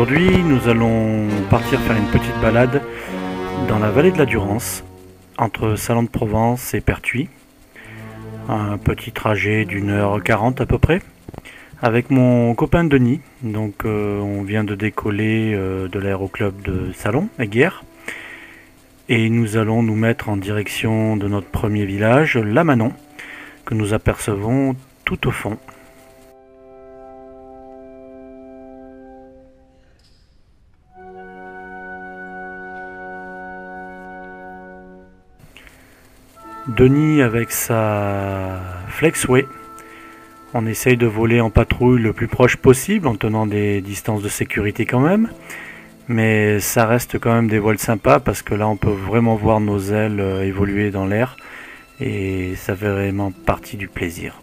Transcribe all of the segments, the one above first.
Aujourd'hui, nous allons partir faire une petite balade dans la vallée de la Durance, entre Salon de Provence et Pertuis. Un petit trajet d'1h40 à peu près, avec mon copain Denis. Donc on vient de décoller de l'aéroclub de Salon, à Guiers. Et nous allons nous mettre en direction de notre premier village, Lamanon, que nous apercevons tout au fond. Denis avec sa Flexway. On essaye de voler en patrouille le plus proche possible en tenant des distances de sécurité quand même. Mais ça reste quand même des vols sympas parce que là on peut vraiment voir nos ailes évoluer dans l'air et ça fait vraiment partie du plaisir.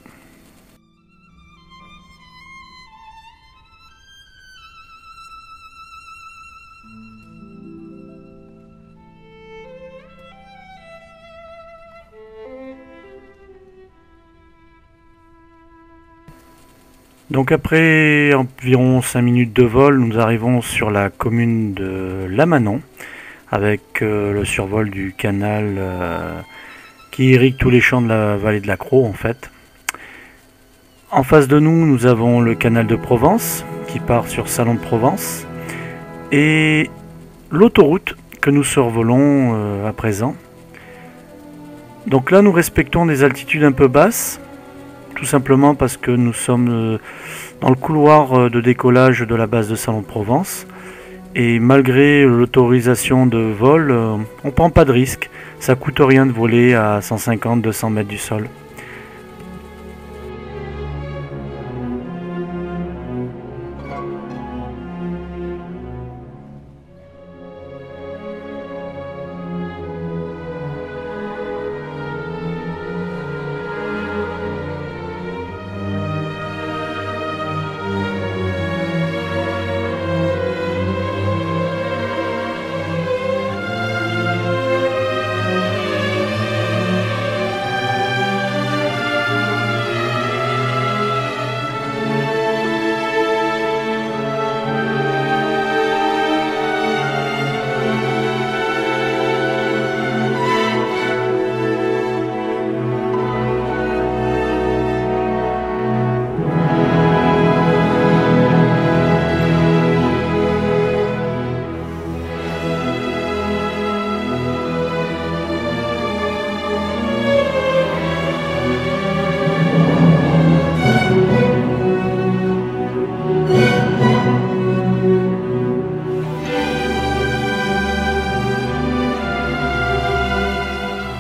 Donc après environ 5 minutes de vol, nous arrivons sur la commune de Lamanon, avec le survol du canal qui irrigue tous les champs de la vallée de la Crau en fait. En face de nous, nous avons le canal de Provence, qui part sur Salon de Provence, et l'autoroute que nous survolons à présent. Donc là, nous respectons des altitudes un peu basses, tout simplement parce que nous sommes dans le couloir de décollage de la base de Salon de Provence et malgré l'autorisation de vol, on ne prend pas de risque, ça coûte rien de voler à 150-200 mètres du sol.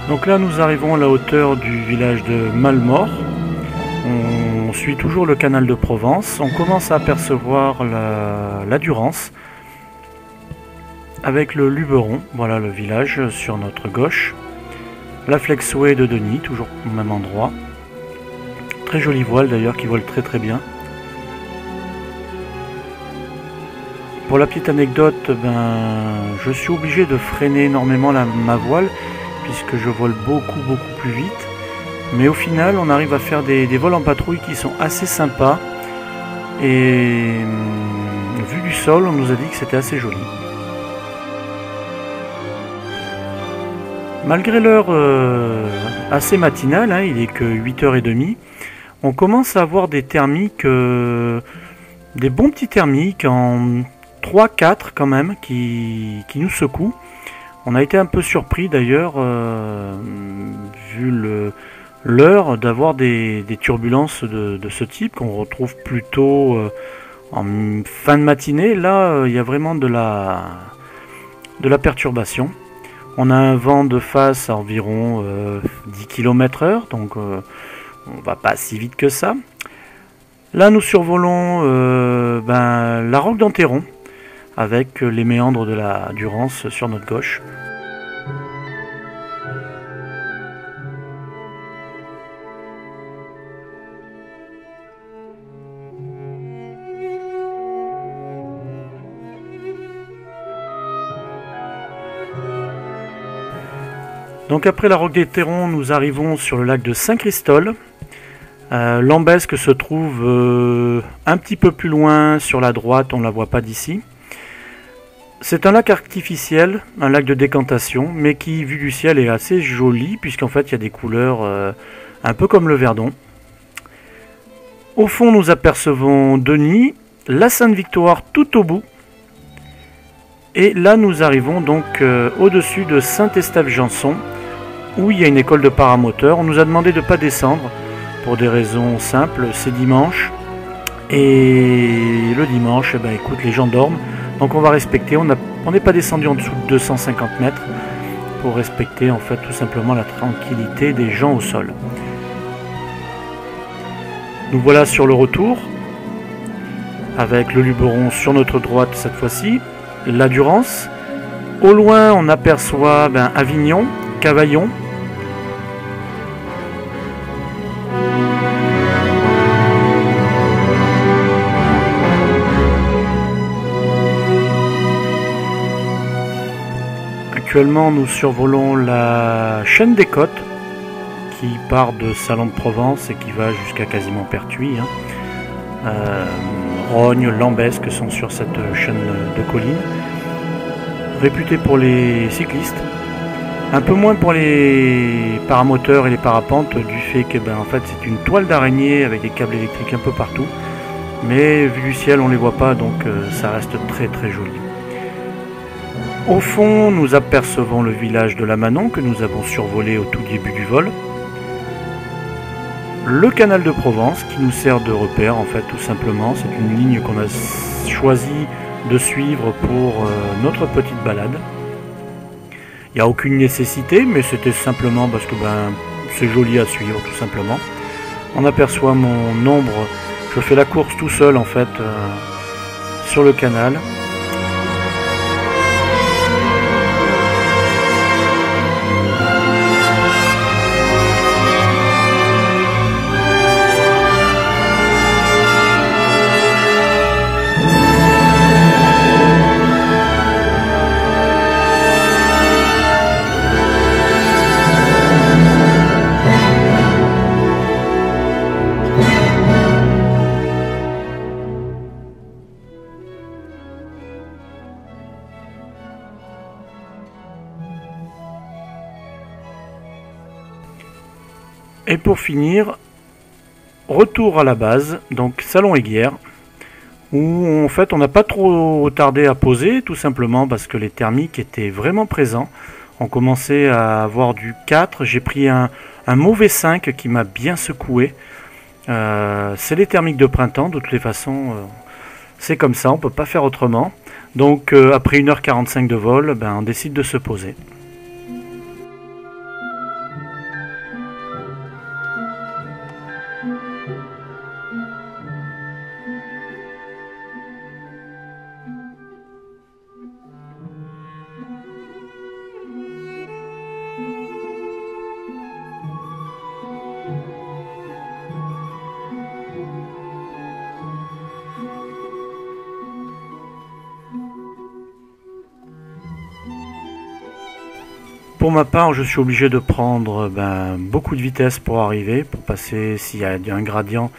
Donc là nous arrivons à la hauteur du village de Malmort. On suit toujours le canal de Provence. On commence à apercevoir la Durance avec le Luberon, voilà le village sur notre gauche. La Flexway de Denis, toujours au même endroit. Très jolie voile d'ailleurs qui vole très bien. Pour la petite anecdote, je suis obligé de freiner énormément ma voile puisque je vole beaucoup plus vite, mais au final on arrive à faire des vols en patrouille qui sont assez sympas et vu du sol on nous a dit que c'était assez joli. Malgré l'heure assez matinale, il est que 8h30, on commence à avoir des thermiques, des bons petits thermiques en 3-4 quand même qui nous secouent. On a été un peu surpris d'ailleurs, vu l'heure, d'avoir des turbulences de ce type qu'on retrouve plutôt en fin de matinée. Là, il y a vraiment de la perturbation. On a un vent de face à environ 10 km/h, donc on va pas si vite que ça. Là, nous survolons la roque d'Enterron, avec les méandres de la Durance sur notre gauche. Donc après la roque d'Enterron, nous arrivons sur le lac de Saint-Christol. Lambesque se trouve un petit peu plus loin sur la droite, on ne la voit pas d'ici. C'est un lac artificiel, un lac de décantation, mais qui, vu du ciel, est assez joli, puisqu'en fait, il y a des couleurs un peu comme le Verdon. Au fond, nous apercevons Denis, la Sainte-Victoire tout au bout. Et là, nous arrivons donc au-dessus de Saint-Estèphe-Janson, où il y a une école de paramoteurs. On nous a demandé de ne pas descendre, pour des raisons simples, c'est dimanche. Et le dimanche, eh ben, écoute, les gens dorment. Donc on va respecter, on n'est pas descendu en dessous de 250 mètres pour respecter en fait tout simplement la tranquillité des gens au sol. Nous voilà sur le retour, avec le Luberon sur notre droite cette fois-ci, la Durance. Au loin on aperçoit Avignon, Cavaillon. Actuellement, nous survolons la chaîne des Côtes qui part de Salon de Provence et qui va jusqu'à quasiment Pertuis. Rognes, Lambesque sont sur cette chaîne de collines, réputée pour les cyclistes, un peu moins pour les paramoteurs et les parapentes du fait que en fait, c'est une toile d'araignée avec des câbles électriques un peu partout, mais vu du ciel on ne les voit pas, donc ça reste très très joli. Au fond, nous apercevons le village de la Manon que nous avons survolé au tout début du vol. Le canal de Provence qui nous sert de repère en fait tout simplement. C'est une ligne qu'on a choisi de suivre pour notre petite balade. Il n'y a aucune nécessité, mais c'était simplement parce que c'est joli à suivre tout simplement. On aperçoit mon ombre, je fais la course tout seul en fait sur le canal. Et pour finir, retour à la base, donc Salon-Eyguières, où en fait on n'a pas trop tardé à poser, tout simplement parce que les thermiques étaient vraiment présents. On commençait à avoir du 4, j'ai pris un mauvais 5 qui m'a bien secoué. C'est les thermiques de printemps, de toutes les façons, c'est comme ça, on ne peut pas faire autrement. Donc après 1h45 de vol, on décide de se poser. Pour ma part, je suis obligé de prendre beaucoup de vitesse pour arriver, pour passer s'il y a un gradient,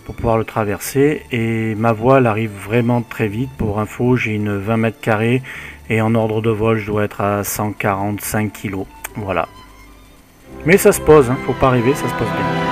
pour pouvoir le traverser. Et ma voile arrive vraiment très vite. Pour info, j'ai une 20 mètres carrés et en ordre de vol, je dois être à 145 kg. Voilà. Mais ça se pose, faut pas rêver, ça se pose bien.